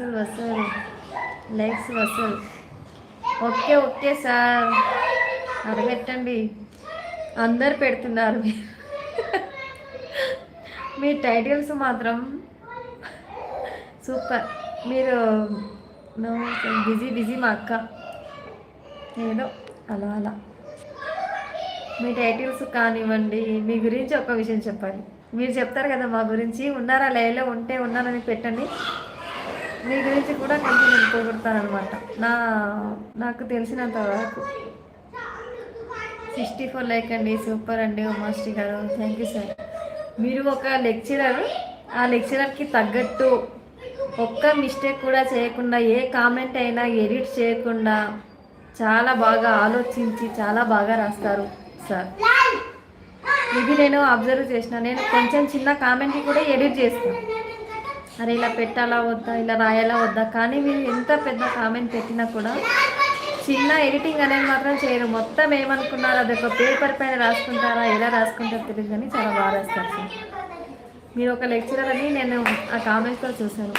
Vasool likes వసూల్. Okay okay sir, అరగెట్టండి. అందరు పెడుతున్నారు మీ టైటిల్స్ మాత్రం సూపర్. మీరు బిజీ బిజీ మా అక్క, ఏదో అలా అలా. మీ టైటిల్స్ కానివ్వండి, మీ గురించి ఒక విషయం చెప్పాలి. మీరు చెప్తారు కదా మా గురించి, ఉన్నారా లైవ్లో, ఉంటే ఉన్నానని పెట్టండి. మీ గురించి కూడా కొంచెం నేను పోగొడతానమాట, నాకు తెలిసినంత వరకు. 64 లైక్ అండి, సూపర్ అండి ఉమాశ్రీ గారు, థ్యాంక్ యూ సార్. మీరు ఒక లెక్చరర్, ఆ లెక్చరర్కి తగ్గట్టు ఒక్క మిస్టేక్ కూడా చేయకుండా, ఏ కామెంట్ అయినా ఎడిట్ చేయకుండా చాలా బాగా ఆలోచించి చాలా బాగా రాస్తారు సార్. ఇది నేను అబ్జర్వ్ చేసిన. నేను కొంచెం చిన్న కామెంట్కి కూడా ఎడిట్ చేస్తాను, అరే ఇలా పెట్టాలా వద్దా, ఇలా రాయాలా వద్దా. కానీ మీరు ఎంత పెద్ద కామెంట్ పెట్టినా కూడా చిన్న ఎడిటింగ్ అనేది మాత్రం చేయరు. మొత్తం ఏమనుకున్నారు, అది ఒక పేపర్ పైన రాసుకుంటారా, ఎలా రాసుకుంటారో తెలియదు కానీ చాలా బాగా రాస్తారు సార్. మీరు ఒక లెక్చరర్ అని నేను ఆ కామెంట్స్లో చూశాను.